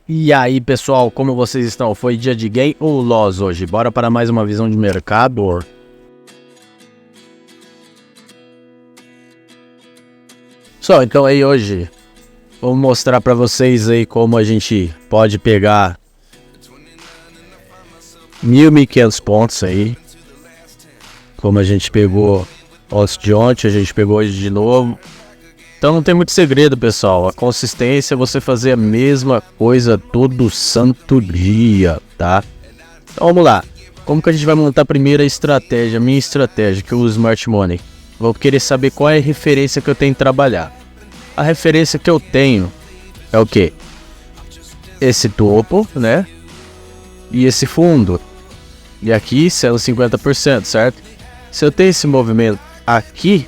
E aí pessoal, como vocês estão? Foi dia de gain ou loss hoje? Bora para mais uma visão de mercado? Só, então aí hoje vou mostrar para vocês aí como a gente pode pegar 1.500 pontos aí. Como a gente pegou antes de ontem, a gente pegou hoje de novo. Então não tem muito segredo, pessoal. A consistência é você fazer a mesma coisa todo santo dia, tá? Então vamos lá. Como que a gente vai montar a primeira estratégia, minha estratégia, que eu uso Smart Money? Vou querer saber qual é a referência que eu tenho que trabalhar. A referência que eu tenho é o quê? Esse topo, né? E esse fundo. E aqui sendo 50%, certo? Se eu tenho esse movimento aqui,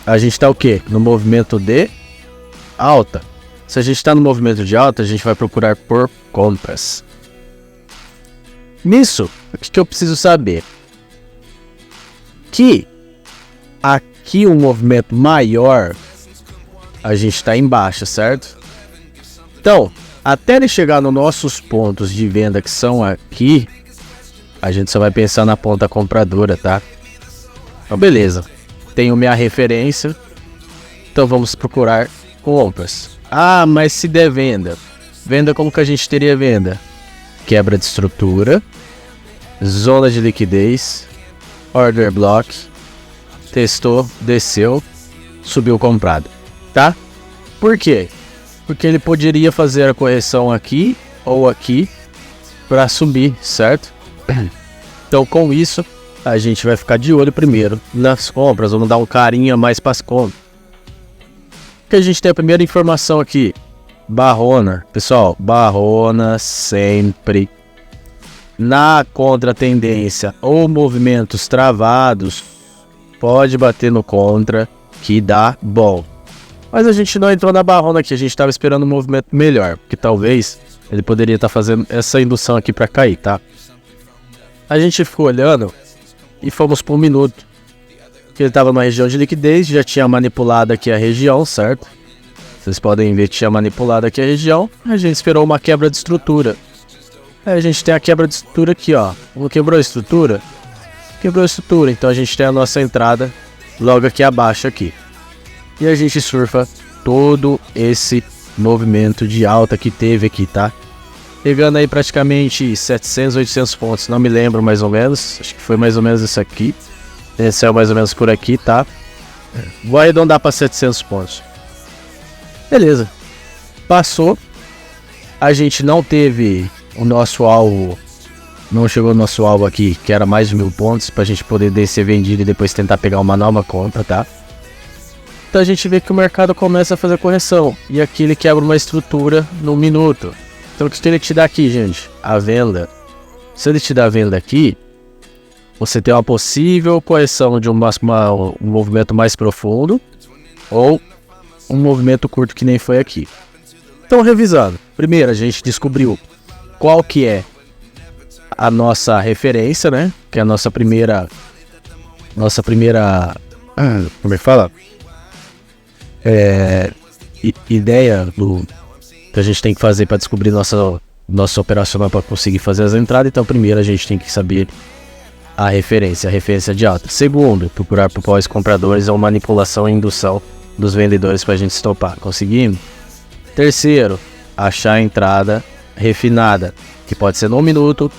a gente está o quê? No movimento de alta. Se a gente está no movimento de alta, a gente vai procurar por compras. Nisso, o que eu preciso saber? Que aqui um movimento maior, a gente está em baixa, certo? Então, até ele chegar nos nossos pontos de venda que são aqui, a gente só vai pensar na ponta compradora, tá? Então, beleza. Tenho minha referência, então vamos procurar compras. Ah, mas se der venda, como que a gente teria venda? Quebra de estrutura, zona de liquidez, order block, testou, desceu, subiu comprado, tá? Por quê? Porque ele poderia fazer a correção aqui ou aqui para subir, certo? Então com isso a gente vai ficar de olho primeiro nas compras, vamos dar um carinho mais para as compras. Que a gente tem a primeira informação aqui, barrona, pessoal, barrona sempre na contratendência ou movimentos travados, pode bater no contra que dá bom. Mas a gente não entrou na barrona aqui, a gente estava esperando um movimento melhor, porque talvez ele poderia estar fazendo essa indução aqui para cair, tá? A gente ficou olhando e fomos por um minuto. Que ele estava numa região de liquidez, já tinha manipulado aqui a região, certo? Vocês podem ver que tinha manipulado aqui a região. A gente esperou uma quebra de estrutura. Aí a gente tem a quebra de estrutura aqui, ó. Quebrou a estrutura? Quebrou a estrutura, então a gente tem a nossa entrada logo aqui abaixo aqui. E a gente surfa todo esse movimento de alta que teve aqui, tá? Pegando aí praticamente 700, 800 pontos, não me lembro mais ou menos, acho que foi mais ou menos isso aqui. Desceu mais ou menos por aqui, tá? Vou arredondar para 700 pontos. Beleza. Passou. A gente não teve o nosso alvo, não chegou o nosso alvo aqui, que era mais de 1.000 pontos, para a gente poder descer vendido e depois tentar pegar uma nova compra, tá? Então a gente vê que o mercado começa a fazer correção. E aqui ele quebra uma estrutura no minuto. Então o que ele te dá aqui, gente? A venda. Se ele te dá a venda aqui, você tem uma possível correção de um movimento mais profundo ou um movimento curto que nem foi aqui. Então revisando. Primeiro a gente descobriu qual que é a nossa referência, né? Que é a nossa primeira... como é que fala? Ideia do que a gente tem que fazer para descobrir nossa operacional para conseguir fazer as entradas. Então primeiro a gente tem que saber a referência de alta. Segundo, procurar por pós-compradores ou manipulação e indução dos vendedores para a gente estopar. Conseguindo? Terceiro, achar a entrada refinada, que pode ser no minuto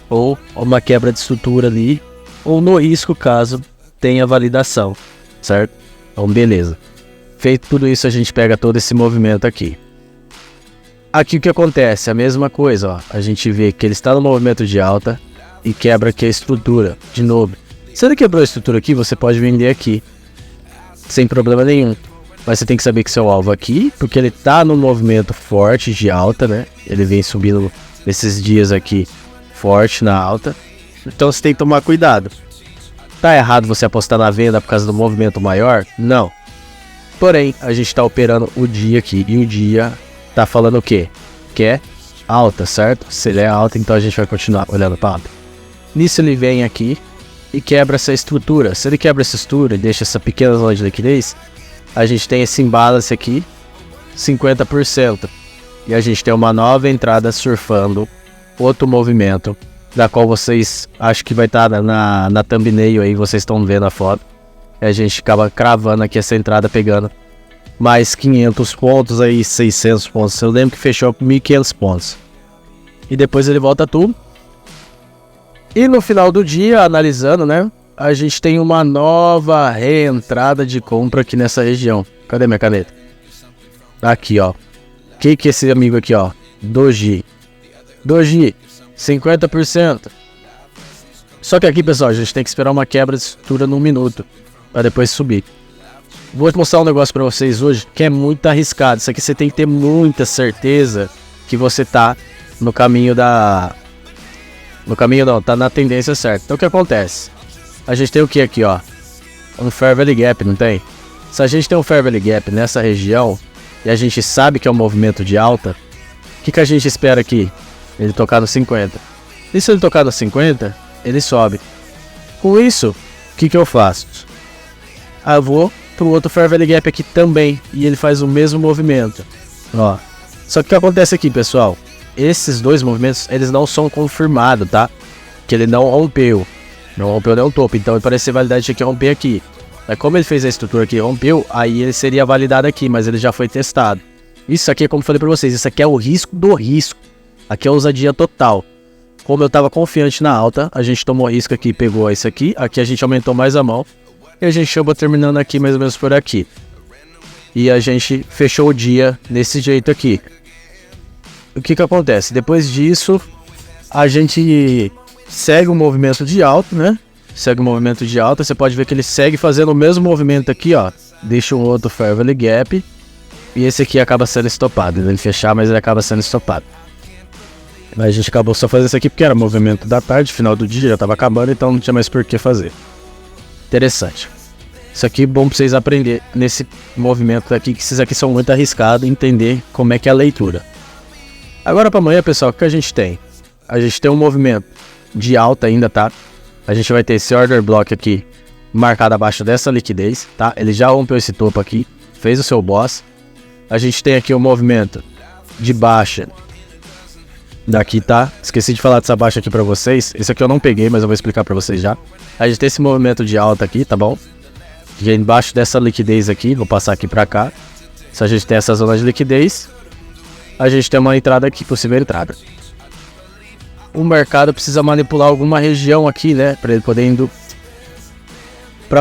ou uma quebra de estrutura ali, ou no risco caso tenha validação, certo? Então beleza. Feito tudo isso, a gente pega todo esse movimento aqui. Aqui o que acontece? A mesma coisa, ó. A gente vê que ele está no movimento de alta e quebra aqui a estrutura, de novo. Se ele quebrou a estrutura aqui, você pode vender aqui, sem problema nenhum. Mas você tem que saber que seu alvo aqui, porque ele está no movimento forte de alta, né? Ele vem subindo nesses dias aqui, forte na alta. Então você tem que tomar cuidado. Tá errado você apostar na venda por causa do movimento maior? Não. Porém, a gente está operando o dia aqui, e o dia tá falando o quê? Que é alta, certo? Se ele é alta, então a gente vai continuar olhando para alta. Nisso ele vem aqui e quebra essa estrutura. Se ele quebra essa estrutura e deixa essa pequena zona de liquidez, a gente tem esse imbalance aqui, 50%. E a gente tem uma nova entrada surfando outro movimento, da qual vocês acho que vai estar na thumbnail aí, vocês estão vendo a foto. E a gente acaba cravando aqui essa entrada, pegando mais 500 pontos aí, 600 pontos. Eu lembro que fechou com 1.500 pontos. E depois ele volta tudo. E no final do dia, analisando, né, a gente tem uma nova reentrada de compra aqui nessa região. Cadê minha caneta? Aqui, ó. Que é esse amigo aqui, ó? Doji. Doji, 50%. Só que aqui, pessoal, a gente tem que esperar uma quebra de estrutura num minuto, para depois subir. Vou mostrar um negócio para vocês hoje que é muito arriscado. Isso aqui você tem que ter muita certeza que você tá no caminho da... No caminho não, tá na tendência certa. Então o que acontece? A gente tem o que aqui, ó? Um Fair Value Gap, não tem? Se a gente tem um Fair Value Gap nessa região e a gente sabe que é um movimento de alta, o que a gente espera aqui? Ele tocar no 50. E se ele tocar no 50, ele sobe. Com isso, o que eu faço? Eu vou pro outro Fair Value Gap aqui também e ele faz o mesmo movimento. Ó. Só que o que acontece aqui, pessoal? Esses dois movimentos, eles não são confirmados, tá? Que ele não rompeu. Não rompeu nem o topo. Então ele parece ser validado de que romper aqui. Mas como ele fez a estrutura aqui e rompeu, aí ele seria validado aqui, mas ele já foi testado. Isso aqui é como eu falei pra vocês, isso aqui é o risco do risco. Aqui é a ousadia total. Como eu tava confiante na alta, a gente tomou risco aqui e pegou isso aqui. Aqui a gente aumentou mais a mão. E a gente acabou terminando aqui mais ou menos por aqui. E a gente fechou o dia desse jeito aqui. O que acontece? Depois disso, a gente segue o movimento de alta, né? Segue o movimento de alta. Você pode ver que ele segue fazendo o mesmo movimento aqui, ó. Deixa um outro Fair Value Gap. E esse aqui acaba sendo estopado. Ele fechar, mas ele acaba sendo estopado. Mas a gente acabou só fazendo isso aqui porque era movimento da tarde, final do dia, já tava acabando, então não tinha mais por que fazer. Interessante. Isso aqui é bom pra vocês aprenderem nesse movimento aqui, que esses aqui são muito arriscados, entender como é que é a leitura. Agora para amanhã, pessoal, o que a gente tem? A gente tem um movimento de alta ainda, tá? A gente vai ter esse order block aqui marcado abaixo dessa liquidez, tá? Ele já rompeu esse topo aqui, fez o seu boss. A gente tem aqui um movimento de baixa daqui, tá? Esqueci de falar dessa baixa aqui pra vocês. Esse aqui eu não peguei, mas eu vou explicar pra vocês já. A gente tem esse movimento de alta aqui, tá bom? E embaixo dessa liquidez aqui, vou passar aqui pra cá. Se a gente tem essa zona de liquidez, a gente tem uma entrada aqui, possível entrada. O mercado precisa manipular alguma região aqui, né? Pra ele poder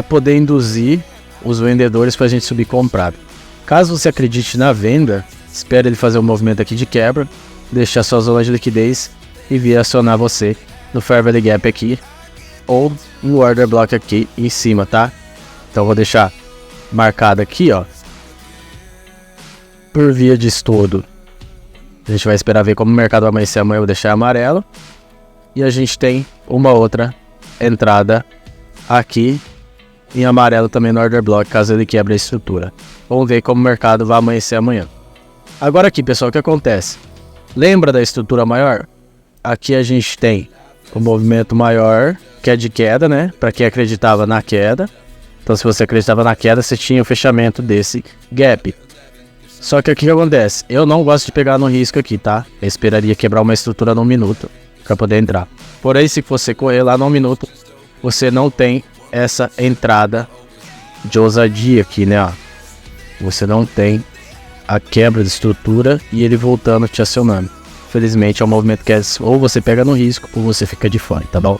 poder induzir os vendedores pra gente subir comprado. Caso você acredite na venda, espere ele fazer um movimento aqui de quebra, deixar sua zona de liquidez e vir acionar você no Fair Value Gap aqui ou no Order Block aqui em cima, tá? Então vou deixar marcado aqui, ó, por via de estudo. A gente vai esperar ver como o mercado vai amanhecer amanhã, eu vou deixar amarelo. E a gente tem uma outra entrada aqui em amarelo também no Order Block, caso ele quebre a estrutura. Vamos ver como o mercado vai amanhecer amanhã. Agora aqui, pessoal, o que acontece? Lembra da estrutura maior? Aqui a gente tem o movimento maior, que é de queda, né? Para quem acreditava na queda. Então se você acreditava na queda, você tinha o fechamento desse gap. Só que o que acontece? Eu não gosto de pegar no risco aqui, tá? Eu esperaria quebrar uma estrutura num minuto para poder entrar. Porém, se você correr lá num minuto, você não tem essa entrada de ousadia aqui, né? Ó. Você não tem a quebra de estrutura e ele voltando te acionando. Felizmente é um movimento que é ou você pega no risco ou você fica de fora, tá bom?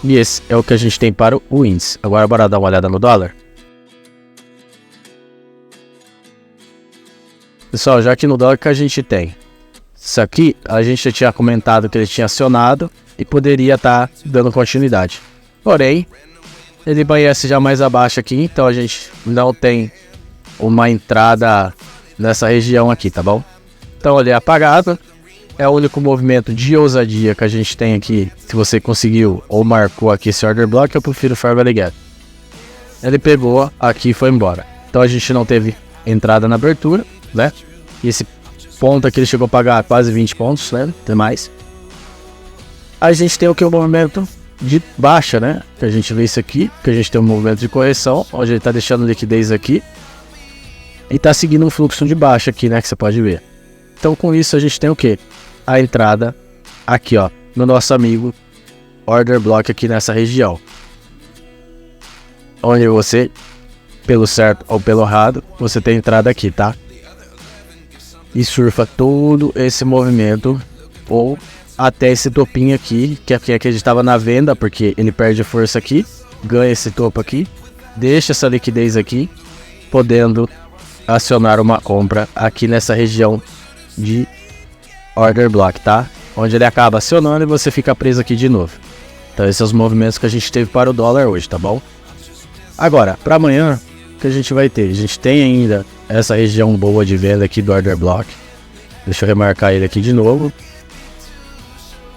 E esse é o que a gente tem para o índice. Agora bora dar uma olhada no dólar. Pessoal, já que no dólar que a gente tem, isso aqui a gente já tinha comentado que ele tinha acionado e poderia estar dando continuidade. Porém, ele amanhece já mais abaixo aqui, então a gente não tem uma entrada nessa região aqui, tá bom? Então ele é apagado, é o único movimento de ousadia que a gente tem aqui. Se você conseguiu ou marcou aqui esse order block, eu prefiro o Fair Value Gap. Ele pegou aqui e foi embora. Então a gente não teve entrada na abertura, né? E esse ponto aqui ele chegou a pagar quase 20 pontos, né? Tem mais. A gente tem o que? O movimento de baixa, né? Que a gente vê isso aqui, que a gente tem um movimento de correção, onde ele tá deixando liquidez aqui. E tá seguindo um fluxo de baixa aqui, né? Que você pode ver. Então com isso a gente tem o quê? A entrada aqui, ó, no nosso amigo Order Block aqui nessa região. Onde você, pelo certo ou pelo errado, você tem entrada aqui, tá? E surfa todo esse movimento ou até esse topinho aqui, que aqui a gente estava na venda, porque ele perde força aqui, ganha esse topo aqui, deixa essa liquidez aqui, podendo acionar uma compra aqui nessa região de Order Block, tá? Onde ele acaba acionando e você fica preso aqui de novo. Então esses são os movimentos que a gente teve para o dólar hoje, tá bom? Agora, para amanhã, o que a gente vai ter? A gente tem ainda essa região boa de venda aqui do Order Block. Deixa eu remarcar ele aqui de novo.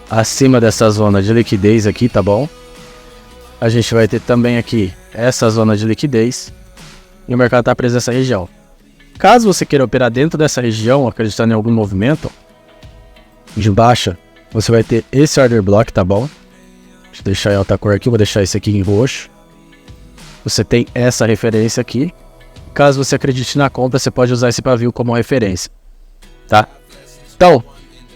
Acima dessa zona de liquidez aqui, tá bom? A gente vai ter também aqui essa zona de liquidez. E o mercado está preso nessa região. Caso você queira operar dentro dessa região, acreditando em algum movimento de baixa, você vai ter esse Order Block, tá bom? Deixa eu deixar em alta cor aqui, vou deixar esse aqui em roxo. Você tem essa referência aqui. Caso você acredite na compra, você pode usar esse pavio como referência, tá? Então,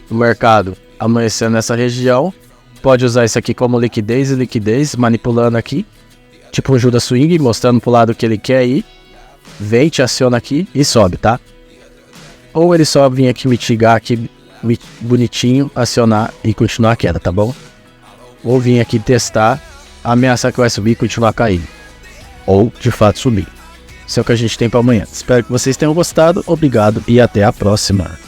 o mercado amanhecendo nessa região, pode usar isso aqui como liquidez e liquidez, manipulando aqui, tipo um Judas Swing, mostrando pro lado que ele quer ir, vem, te aciona aqui e sobe, tá? Ou ele só vir aqui mitigar aqui, bonitinho, acionar e continuar a queda, tá bom? Ou vir aqui testar, ameaçar que vai subir e continuar caindo. Ou, de fato, subir. Isso é o que a gente tem para amanhã. Espero que vocês tenham gostado. Obrigado e até a próxima.